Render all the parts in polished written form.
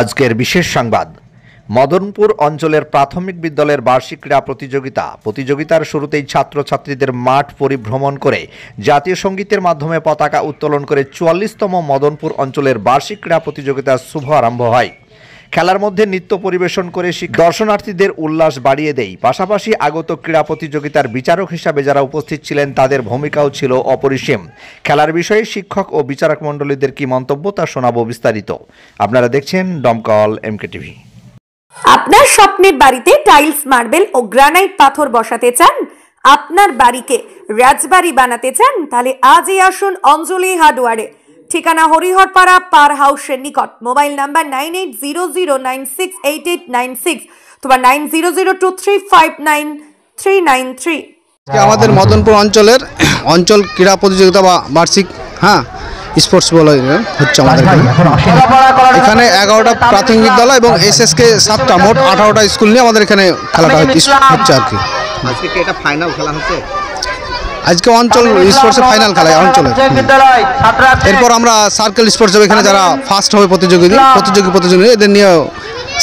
আজকের বিশেষ সংবাদ মদনপুর অঞ্চলের প্রাথমিক বিদ্যালয়ের বার্ষিক ক্রীড়া প্রতিযোগিতার শুরুতেই ছাত্রছাত্রীদের মাঠ পরিভ্রমণ করে জাতীয় সঙ্গীতের মাধ্যমে পতাকা উত্তোলন করে ৪৪তম মদনপুর অঞ্চলের বার্ষিক ক্রীড়া প্রতিযোগিতার শুভ আরম্ভ হয়। খেলার মধ্যে নৃত্য পরিবেশন করে দর্শনার্থীদের উল্লাস বাড়িয়ে দেয়। পাশাপাশি আগত ক্রীড়া প্রতিযোগিতার বিচারক হিসাবে যারা উপস্থিত ছিলেন তাদের ভূমিকাও ছিল অপরিসীম। খেলার বিষয়ে শিক্ষক ও বিচারক মণ্ডলীদের কি মন্তব্য তা শোনাবো বিস্তারিত। আপনারা দেখছেন ডমকল এমকে টিভি। আপনার স্বপ্নের বাড়িতে টাইলস, মার্বেল ও গ্রানাইট পাথর বসাতে চান, আপনার বাড়িকে রাজবাড়ি বানাতে চান, তাহলে আজই আসুন অঞ্জলি হার্ডওয়্যারে। ঠিকানা হরিহরপাড়া পার হাউসের নিকট। মোবাইল নাম্বার 9800968896 অথবা 9002359393। আমাদের মদনপুর অঞ্চলের অঞ্চল ক্রীড়া প্রতিযোগিতা বা বার্ষিক স্পোর্টস বল হচ্ছে আমাদের এখানে 11টা প্রাথমিক বিদ্যালয় এবং এসএসকে 7টা, মোট 18টা স্কুল নিয়ে আমাদের এখানে খেলাটা হচ্ছে আর কি। আজকে কি এটা ফাইনাল খেলা হচ্ছে? আজকে অঞ্চল স্পোর্টসের ফাইনাল খেলা অঞ্চলে। এরপর আমরা সার্কেল স্পোর্টস হবে, এখানে যারা ফার্স্ট হবে প্রতিযোগী এদের নিয়ে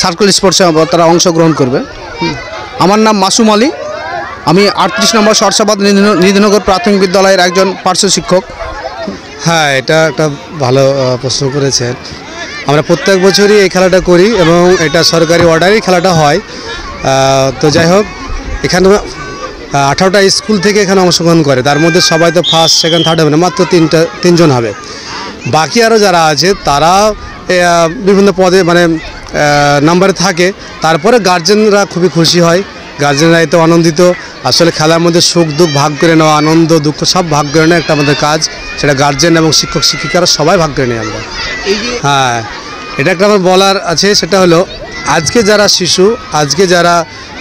সার্কেল স্পোর্টসে তারা অংশগ্রহণ করবে। আমার নাম মাসুম আলী, আমি 38 নম্বর সরসাবাদ নিধিনগর প্রাথমিক বিদ্যালয়ের একজন পার্শ্ব শিক্ষক। হ্যাঁ, এটা একটা ভালো প্রশ্ন করেছেন। আমরা প্রত্যেক বছরই এই খেলাটা করি এবং এটা সরকারি অর্ডারেই খেলাটা হয়। তো যাই হোক, এখানে 18টা স্কুল থেকে এখানে অংশগ্রহণ করে, তার মধ্যে সবাই তো ফার্স্ট, সেকেন্ড, থার্ড হবে না, মাত্র তিনজন হবে। বাকি আরও যারা আছে তারা বিভিন্ন পদে নাম্বারে থাকে। তারপরে গার্জেনরা খুবই খুশি হয়, গার্জেনরা এতে আনন্দিত। আসলে খেলার মধ্যে সুখ দুঃখ ভাগ করে নেওয়া, আনন্দ দুঃখ সব ভাগ করে নেওয়া একটা আমাদের কাজ, সেটা গার্জেন এবং শিক্ষক শিক্ষিকারা সবাই ভাগ করে নেই আমরা। হ্যাঁ, এটা একটা আমার বলার আছে, সেটা হলো আজকে যারা শিশু, আজকে যারা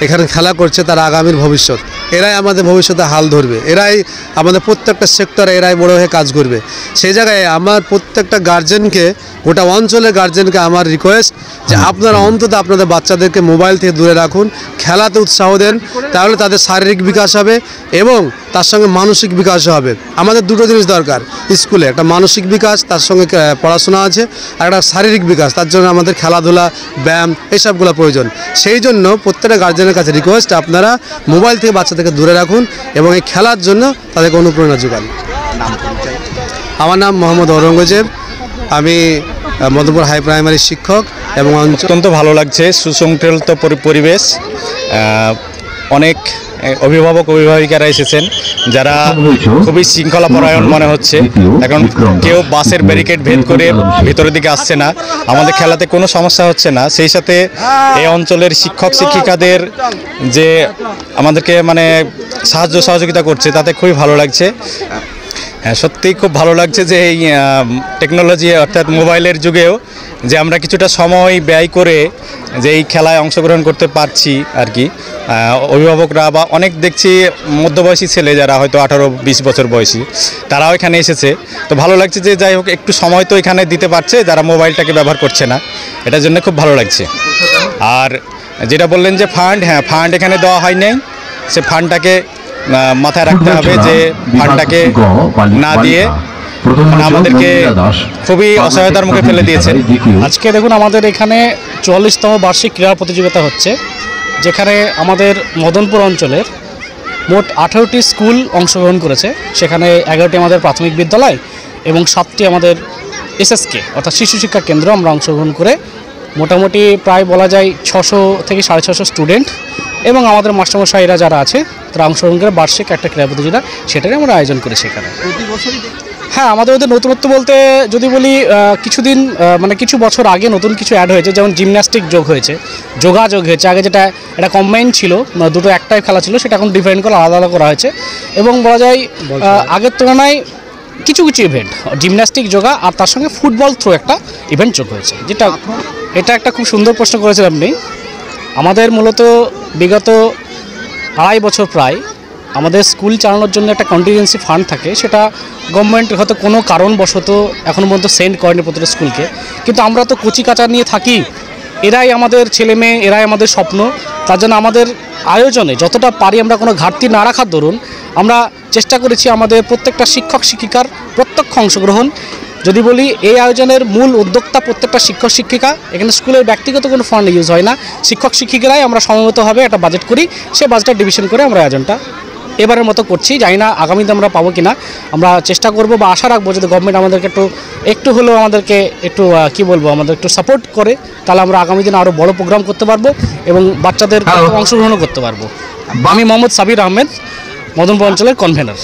এখানে খেলা করছে তারা আগামীর ভবিষ্যৎ। এরাই আমাদের ভবিষ্যতে হাল ধরবে, এরাই আমাদের প্রত্যেকটা সেক্টরে এরাই বড় হয়ে কাজ করবে। সেই জায়গায় আমার প্রত্যেকটা গার্জেনকে, গোটা অঞ্চলের গার্জেনকে আমার রিকোয়েস্ট যে আপনারা অন্তত আপনাদের বাচ্চাদেরকে মোবাইল থেকে দূরে রাখুন, খেলাতে উৎসাহ দেন, তাহলে তাদের শারীরিক বিকাশ হবে এবং তার সঙ্গে মানসিক বিকাশও হবে। আমাদের দুটো জিনিস দরকার স্কুলে, একটা মানসিক বিকাশ, তার সঙ্গে পড়াশোনা আছে, আর একটা শারীরিক বিকাশ, তার জন্য আমাদের খেলাধুলা, ব্যায়াম এসবগুলো প্রয়োজন। সেই জন্য প্রত্যেকটা গার্জেনের কাছে রিকোয়েস্ট, আপনারা মোবাইল থেকে বাচ্চাদেরকে দূরে রাখুন এবং এই খেলার জন্য তাদেরকে অনুপ্রেরণা যোগান। আমার নাম মোহাম্মদ ঔরঙ্গজেব, আমি মদনপুর হাই প্রাইমারি শিক্ষক এবং অত্যন্ত ভালো লাগছে, সুশৃঙ্খলিত পরিবেশ। অনেক অভিভাবক অভিভাবিকারা এসেছেন যারা খুবই শৃঙ্খলাপরায়ণ মনে হচ্ছে। এখন কেউ বাসের ব্যারিকেড ভেদ করে ভিতরের দিকে আসছে না, আমাদের খেলাতে কোনো সমস্যা হচ্ছে না। সেই সাথে এই অঞ্চলের শিক্ষক শিক্ষিকাদের যে আমাদেরকে সাহায্য সহযোগিতা করছে, তাতে খুবই ভালো লাগছে। হ্যাঁ, সত্যিই খুব ভালো লাগছে যে এই টেকনোলজি অর্থাৎ মোবাইলের যুগেও যে আমরা কিছুটা সময় ব্যয় করে যে এই খেলায় অংশগ্রহণ করতে পারছি আর কি। অভিভাবকরা বা অনেক দেখছি মধ্যবয়সী ছেলে যারা হয়তো 18-20 বছর বয়সী, তারাও এখানে এসেছে। তো ভালো লাগছে যে যাই হোক একটু সময় তো এখানে দিতে পারছে যারা মোবাইলটাকে ব্যবহার করছে না, এটার জন্য খুব ভালো লাগছে। আর যেটা বললেন যে ফান্ড, হ্যাঁ ফান্ড এখানে দেওয়া হয় নাই, সে ফান্ডটাকে মাথায় রাখতে হবে যে ফান্ডটাকে না দিয়ে আমাদেরকে খুবই অসহায়তার মুখে ফেলে দিয়েছে। আজকে দেখুন আমাদের এখানে 44তম বার্ষিক ক্রীড়া প্রতিযোগিতা হচ্ছে, যেখানে আমাদের মদনপুর অঞ্চলের মোট 18টি স্কুল অংশগ্রহণ করেছে। সেখানে 11টি আমাদের প্রাথমিক বিদ্যালয় এবং 7টি আমাদের এসএসকে অর্থাৎ শিশু শিক্ষা কেন্দ্র আমরা অংশগ্রহণ করে মোটামুটি প্রায় বলা যায় 600 থেকে 650 স্টুডেন্ট এবং আমাদের মাস্টারমশাইরা যারা আছে তারা অংশগ্রহণ করে বার্ষিক একটা ক্রীড়া প্রতিযোগিতা, সেটারই আমরা আয়োজন করি সেখানে। হ্যাঁ, আমাদের ওদের নতুনত্ব বলতে যদি বলি, কিছুদিন কিছু বছর আগে নতুন কিছু অ্যাড হয়েছে, যেমন জিমন্যাস্টিক যোগ হয়েছে, যোগাযোগ হয়েছে। আগে যেটা এটা কম্বাইন ছিল, দুটো একটাই খেলা ছিল, সেটা এখন ডিফারেন্ট করে আলাদা আলাদা করা হয়েছে এবং বলা যায় আগের তুলনায় কিছু কিছু ইভেন্ট জিমন্যাস্টিক যোগা আর তার সঙ্গে ফুটবল থ্রো একটা ইভেন্ট যোগ হয়েছে। এটা একটা খুব সুন্দর প্রশ্ন করেছেন আপনি। আমাদের মূলত বিগত 2.5 বছর প্রায় আমাদের স্কুল চালানোর জন্য একটা কন্টিনজেন্সি ফান্ড থাকে, সেটা গভর্নমেন্ট হয়তো কোনো কারণবশত এখনও পর্যন্ত সেন্ড করেনি প্রতিটা স্কুলকে। কিন্তু আমরা তো কচি কাঁচা নিয়ে থাকি, এরাই আমাদের ছেলে মেয়ে, এরাই আমাদের স্বপ্ন। তার জন্য আমাদের আয়োজনে যতটা পারি আমরা কোনো ঘাটতি না রাখার দরুন আমরা চেষ্টা করেছি আমাদের প্রত্যেকটা শিক্ষক শিক্ষিকার প্রত্যক্ষ অংশগ্রহণ যদি বলি এই আয়োজনের মূল উদ্যোক্তা প্রত্যেকটা শিক্ষক শিক্ষিকা, এখানে স্কুলের ব্যক্তিগত কোনো ফান্ড ইউজ হয় না, শিক্ষক শিক্ষিকারাই আমরা সমবেতভাবে একটা বাজেট করি, সেই বাজেটটা ডিভিশন করে আমরা আয়োজনটা এবারের মতো করছি। জানি না আগামীতে আমরা পাবো কিনা, আমরা চেষ্টা করব বা আশা রাখবো যদি গভর্নমেন্ট আমাদেরকে একটু হলেও আমাদেরকে একটু কি বলবো আমাদের একটু সাপোর্ট করে, তাহলে আমরা আগামী দিনে আরও বড় প্রোগ্রাম করতে পারবো এবং বাচ্চাদের অংশগ্রহণও করতে পারবো। আমি মোহাম্মদ সাবির আহমেদ, মদনপুর অঞ্চলের কনভেনার।